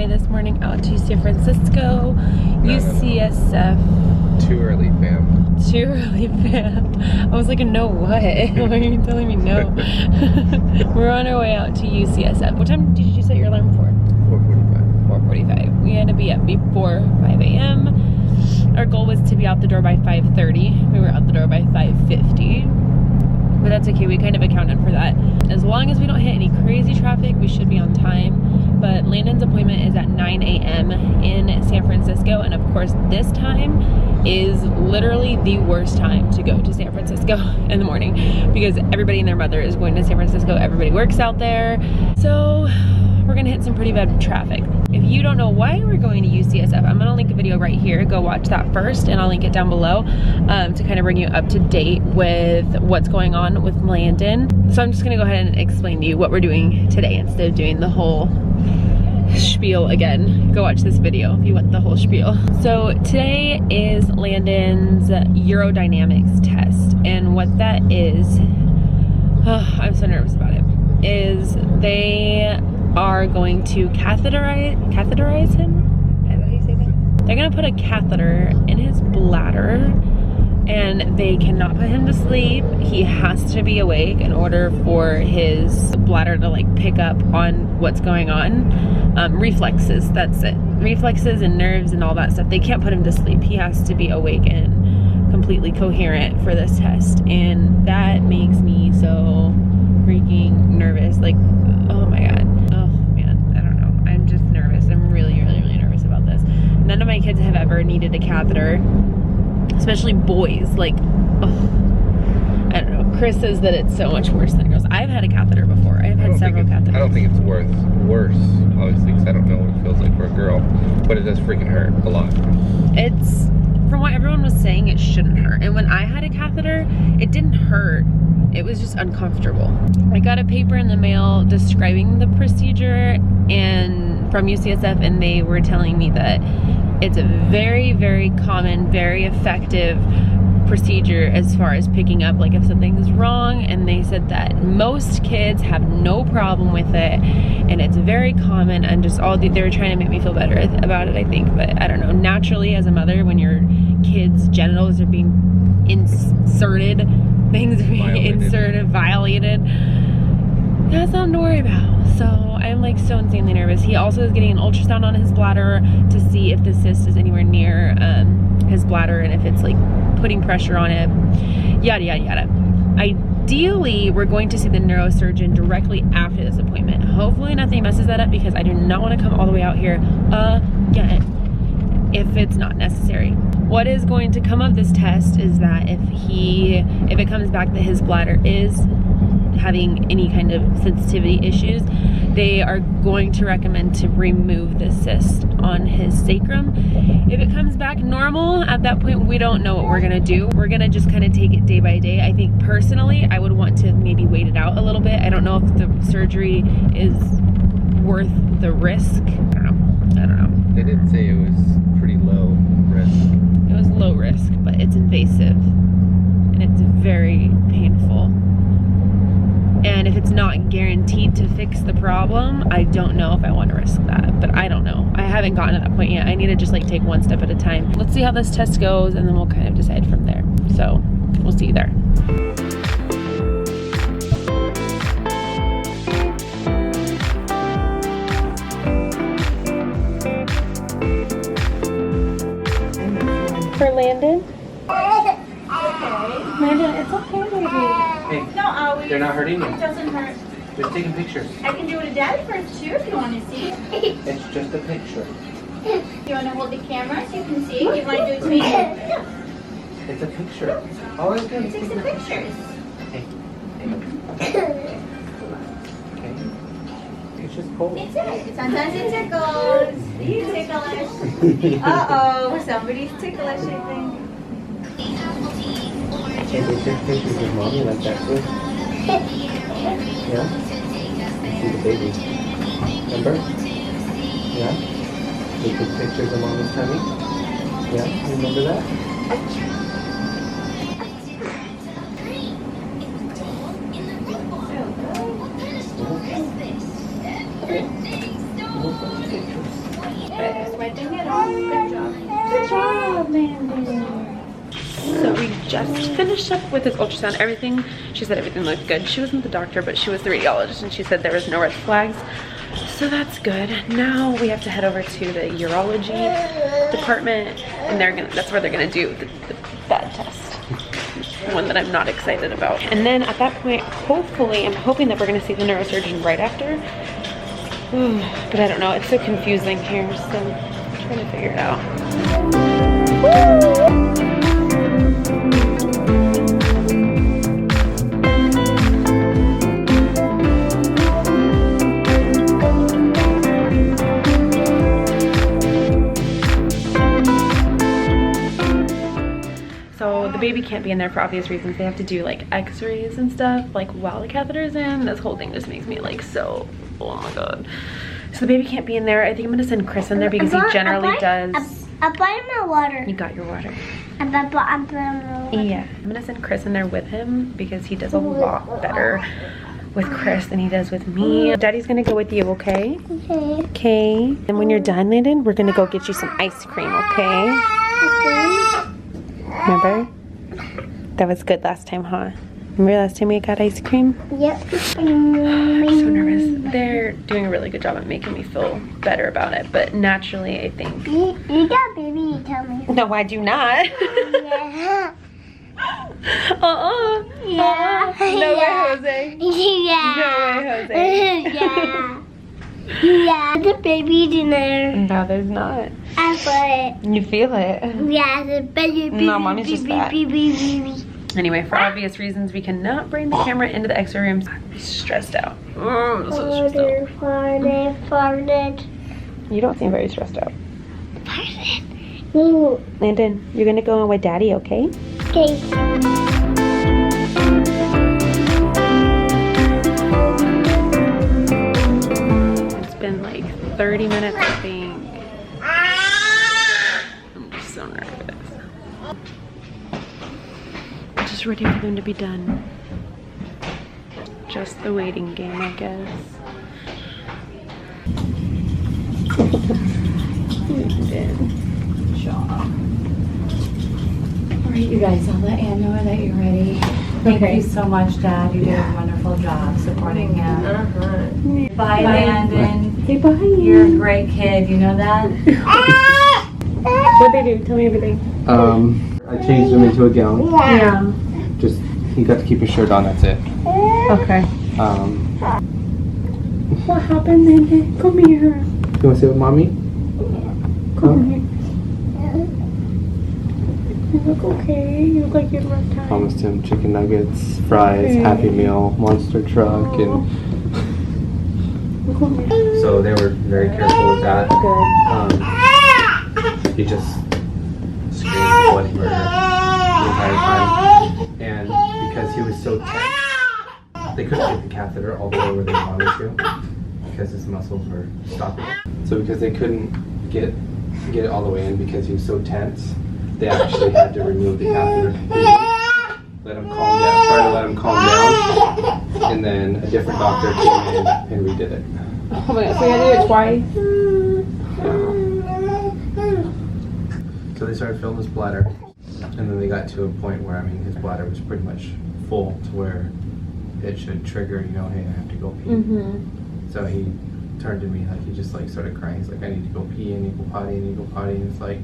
This morning out to San Francisco, UCSF. Too early, fam. Too early, fam. I was like, no, what? Why are you telling me no? We're on our way out to UCSF. What time did you set your alarm for? 4:45. 4:45. We had to be up before 5 a.m. Our goal was to be out the door by 5:30. We were out the door by 5:50. But that's okay, we kind of accounted for that. As long as we don't hit any crazy traffic, we should be on time. But Landon's appointment is at 9 a.m. in San Francisco, and of course this time is literally the worst time to go to San Francisco in the morning because everybody and their mother is going to San Francisco. Everybody works out there, so we're gonna hit some pretty bad traffic. If you don't know why we're going to UCSF, I'm gonna link a video right here. Go watch that first, and I'll link it down below to kind of bring you up to date with what's going on with Landon. So I'm just gonna go ahead and explain to you what we're doing today instead of doing the whole spiel again. Go watch this video if you want the whole spiel. So today is Landon's Urodynamics test, and what that is, I'm so nervous about it, is they are going to catheterize him? Is that how you say that? They're gonna put a catheter in his bladder, and they cannot put him to sleep. He has to be awake in order for his bladder to like pick up on what's going on. Reflexes, that's it. Reflexes and nerves and all that stuff. They can't put him to sleep. He has to be awake and completely coherent for this test. And that makes me so freaking nervous. Like, oh my God. Oh man, I don't know. I'm just nervous. I'm really nervous about this. None of my kids have ever needed a catheter. Especially boys, like, oh, I don't know. Chris says that it's so much worse than girls. I've had a catheter before. I've had several catheters. I don't think it's worse, obviously, because I don't know what it feels like for a girl, but it does freaking hurt a lot. It's, from what everyone was saying, it shouldn't hurt. And when I had a catheter, it didn't hurt. It was just uncomfortable. I got a paper in the mail describing the procedure and from UCSF, and they were telling me that it's a very common, very effective procedure as far as picking up like if something's wrong, and they said that most kids have no problem with it and it's very common, and just they were trying to make me feel better about it, I think. But I don't know, naturally as a mother, when your kids' genitals are being inserted, things are being violated, that's something to worry about. So I'm like so insanely nervous. He also is getting an ultrasound on his bladder to see if the cyst is anywhere near his bladder and if it's like putting pressure on it, yada yada yada. Ideally, we're going to see the neurosurgeon directly after this appointment. Hopefully nothing messes that up, because I do not want to come all the way out here again if it's not necessary. What is going to come of this test is that if it comes back that his bladder is having any kind of sensitivity issues, they are going to recommend to remove the cyst on his sacrum. If it comes back normal, at that point we don't know what we're gonna do. We're gonna just kind of take it day by day. I think personally I would want to maybe wait it out a little bit. I don't know if the surgery is worth the risk. I don't know. They did say it was pretty low risk. It was low risk, but it's invasive and it's very painful. And if it's not guaranteed to fix the problem, I don't know if I want to risk that. But I don't know. I haven't gotten to that point yet. I need to just like take one step at a time. Let's see how this test goes, and then we'll kind of decide from there. So we'll see you there. For Landon? Landon, it's okay, baby. Hey, no, they're not hurting you. It doesn't hurt. Just taking pictures. I can do it to Daddy first too if you want to see. It's just a picture. You want to hold the camera so you can see? You want to do it to me? It's a picture. All I do is Take some pictures. Hey. Okay. It's just cold. It's it. Sometimes it tickles. You ticklish. Uh-oh, somebody's ticklish, I think. Hey, they took pictures of mommy like that too. Yeah? See the baby. Remember? Yeah? They took pictures of mommy's tummy. Yeah? You remember that? Wiping it off. Good job. Good job, Mandy. So we just finished up with this ultrasound. Everything, she said everything looked good. She wasn't the doctor, but she was the radiologist, and she said there was no red flags. So that's good. Now we have to head over to the urology department, and that's where they're gonna do the bad test. One that I'm not excited about. And then at that point, hopefully, I'm hoping that we're gonna see the neurosurgeon right after. But I don't know, it's so confusing here, so I'm trying to figure it out. So the baby can't be in there for obvious reasons. They have to do like x-rays and stuff like while the catheter is in. This whole thing just makes me like so, oh my god. So the baby can't be in there. I think I'm gonna send Chris in there because he generally does. I bought my water. You got your water. I'm Yeah, I'm gonna send Chris in there with him because he does a lot better with Chris than he does with me. Daddy's gonna go with you, okay? Okay. Okay. And when you're done, Landon, we're gonna go get you some ice cream, okay? Remember? That was good last time, huh? Remember last time we got ice cream? Yep. I'm so nervous. They're doing a really good job at making me feel better about it, but naturally, I think. You got baby tummy. No, I do not. Yeah. Yeah. No way, Jose. Yeah. No way, Jose. Yeah. Yeah. The baby's in there. No, there's not. I feel it. You feel it. Yeah, the baby. No, mommy's just fat. Baby. Anyway, for obvious reasons, we cannot bring the camera into the x-ray room. I'm stressed out. I'm so stressed out. Farted. You don't seem very stressed out. Ooh. Landon, you're gonna go in with Daddy, okay? Okay. It's been like 30 minutes, I think. I'm just so nervous. Just ready for them to be done. Just the waiting game, I guess. Alright, you guys, I'll let Ann know that you're ready. Thank you so much, Dad. You did a wonderful job supporting him. Bye, Landon. Say bye. You're a great kid, you know that? What'd they do? Tell me everything. I changed him into a gown. Yeah. Just, he got to keep his shirt on, that's it. Okay. What happened, Landon? Come here. You want to sit with mommy? Come here. You look okay. You look like you had a rough time. Promised him chicken nuggets, fries, Happy Meal, monster truck, and so they were very careful with that. He just screamed bloody murder the entire time, and because he was so tense, they couldn't get the catheter all the way where they wanted to because his muscles were stopping. So because they couldn't get it all the way in because he was so tense, they actually had to remove the catheter. Let him calm down, try to let him calm down, and then a different doctor came in and redid it. Oh my god, so you had to do it twice? So they started filling his bladder, and then they got to a point where, I mean, his bladder was pretty much full to where it should trigger, you know, hey, I have to go pee. So he turned to me, like, he just, like, started crying. He's like, I need to go pee, I need to go potty, I need to go potty, and it's like,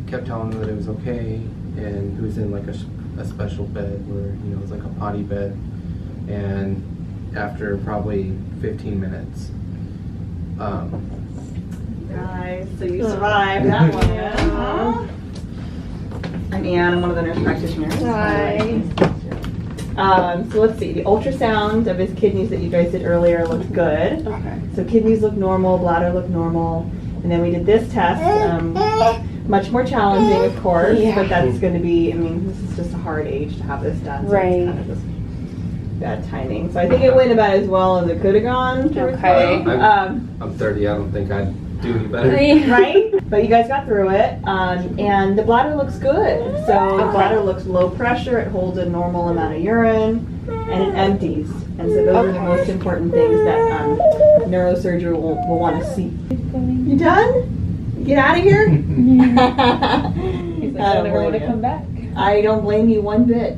kept telling him that it was okay, and he was in, like, a special bed where, you know, it was like a potty bed, and after probably 15 minutes, Guys, so you survived that one. Yeah. I'm Ann, I'm one of the nurse practitioners. Hi. So let's see, the ultrasound of his kidneys that you guys did earlier looked good. Okay. So kidneys look normal, bladder look normal. And then we did this test, much more challenging, of course, but that's going to be, I mean, this is just a hard age to have this done. So Right. It's kind of just bad timing. So I think it went about as well as it could have gone. Okay. I'm 30. I don't think I'd do any better. Right? But you guys got through it. And the bladder looks good. So the bladder looks low pressure. It holds a normal amount of urine. And it empties. And so those are the most important things that neurosurgery will want to see. You done? Get out of here? He's like, I don't ever want to come back. I don't blame you one bit.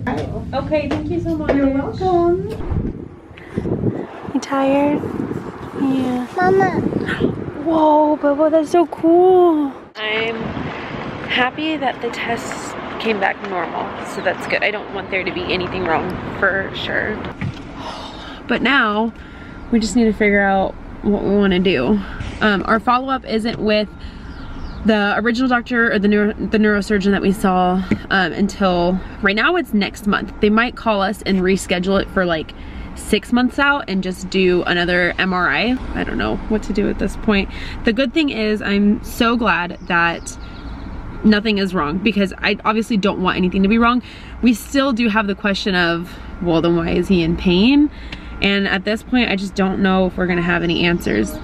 Okay, thank you so much. You're welcome. You tired? Yeah. Mama. Whoa, Bobo, that's so cool. I'm happy that the tests came back normal, so that's good. I don't want there to be anything wrong for sure. But now we just need to figure out what we want to do. Our follow-up isn't with the original doctor or the neurosurgeon that we saw until right now. It's next month. They might call us and reschedule it for like 6 months out and just do another MRI. I don't know what to do at this point. The good thing is I'm so glad that nothing is wrong, because I obviously don't want anything to be wrong. We still do have the question of, well, then why is he in pain? And at this point, I just don't know if we're gonna have any answers.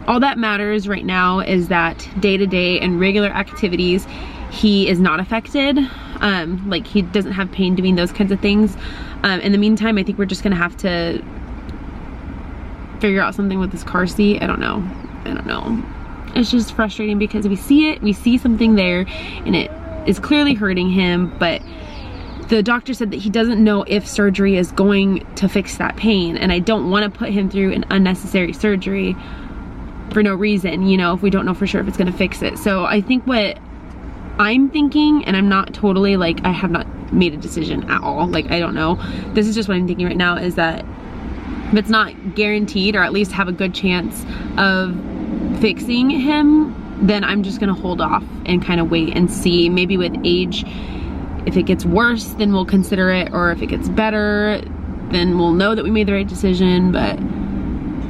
All that matters right now is that day-to-day and regular activities, he is not affected. Like he doesn't have pain doing those kinds of things. In the meantime, I think we're just gonna have to figure out something with this car seat. I don't know. It's just frustrating because we see something there and it is clearly hurting him, but the doctor said that he doesn't know if surgery is going to fix that pain, and I don't want to put him through an unnecessary surgery for no reason, you know, if we don't know for sure if it's going to fix it. So I think what I'm thinking, and I'm not totally like, I have not made a decision at all, like I don't know, this is just what I'm thinking right now, is that if it's not guaranteed or at least have a good chance of fixing him, then I'm just gonna hold off and kind of wait and see. Maybe with age, if it gets worse, then we'll consider it, or if it gets better, then we'll know that we made the right decision. But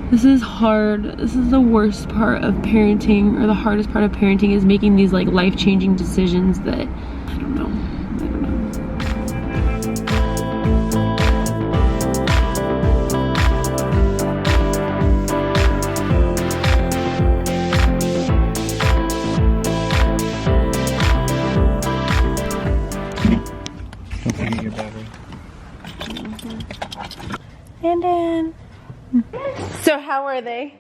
this is hard. This is the worst part of parenting, or the hardest part of parenting, is making these like life-changing decisions that I don't know. So how are they?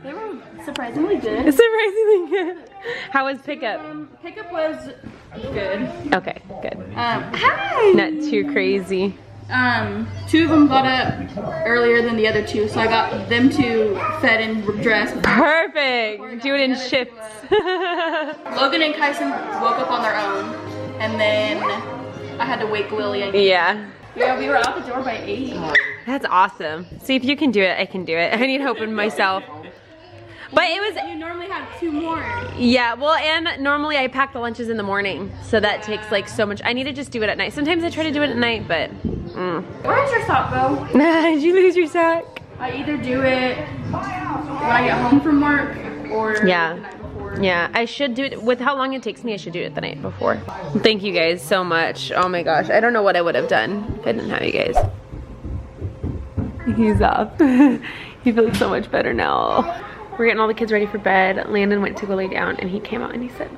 They were surprisingly good. Surprisingly good. How was pickup? Pickup was good. Okay, good. Hi! Not too crazy. 2 of them got up earlier than the other 2, so I got them 2 fed and dressed. Perfect. Do it in shifts. Logan and Kyson woke up on their own, and then I had to wake Lily. Yeah. Yeah, we were out the door by 8. That's awesome. See, if you can do it, I can do it. I need hope in myself. But it was... You normally have 2 more. Yeah, well, and normally I pack the lunches in the morning, so that takes like so much. I need to just do it at night. Sometimes I try to do it at night, but... Where's your sock go? Did you lose your sock? I either do it when I get home from work, or the night before. Yeah, I should do it. With how long it takes me, I should do it the night before. Thank you guys so much. Oh my gosh, I don't know what I would have done if I didn't have you guys. He's up. He feels so much better now. We're getting all the kids ready for bed. Landon went to go lay down and he came out and he said,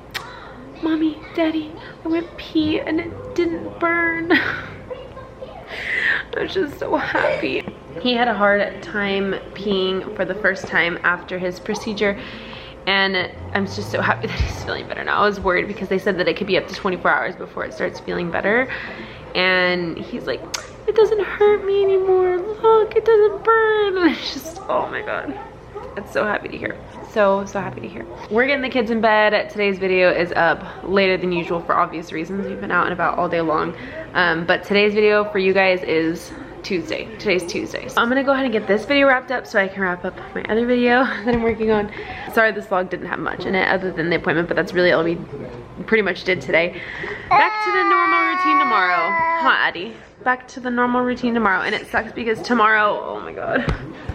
"Mommy, Daddy, I went pee and it didn't burn." I was just so happy. He had a hard time peeing for the first time after his procedure, and I'm just so happy that he's feeling better now. I was worried because they said that it could be up to 24 hours before it starts feeling better, and he's like, "It doesn't hurt me anymore. Look, it doesn't burn." And it's just, oh my god. It's so happy to hear. So happy to hear. We're getting the kids in bed. Today's video is up later than usual for obvious reasons. We've been out and about all day long. But today's video for you guys is Tuesday. Today's Tuesday. So I'm gonna go ahead and get this video wrapped up so I can wrap up my other video that I'm working on. Sorry this vlog didn't have much in it other than the appointment, but that's really all we pretty much did today. Back to the normal routine tomorrow. Huh, Addie? Back to the normal routine tomorrow. And it sucks because tomorrow, oh my God,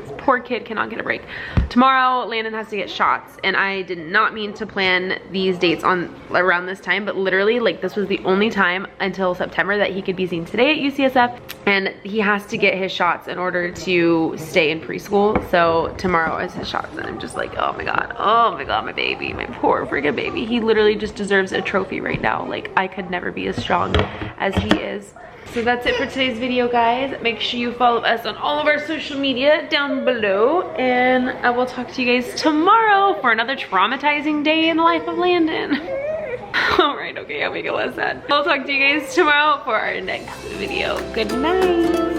this poor kid cannot get a break. Tomorrow, Landon has to get shots, and I did not mean to plan these dates on around this time, but literally, like, this was the only time until September that he could be seen today at UCSF, and he has to get his shots in order to stay in preschool. So tomorrow is his shots, and I'm just like, oh my God, my baby, my poor freaking baby. He literally just deserves a trophy right now. Like, I could never be as strong as he is. So that's it for today's video, guys. Make sure you follow us on all of our social media down below, and I will talk to you guys tomorrow for another traumatizing day in the life of Landon. All right, okay, I'll make it less sad. I'll talk to you guys tomorrow for our next video. Good night.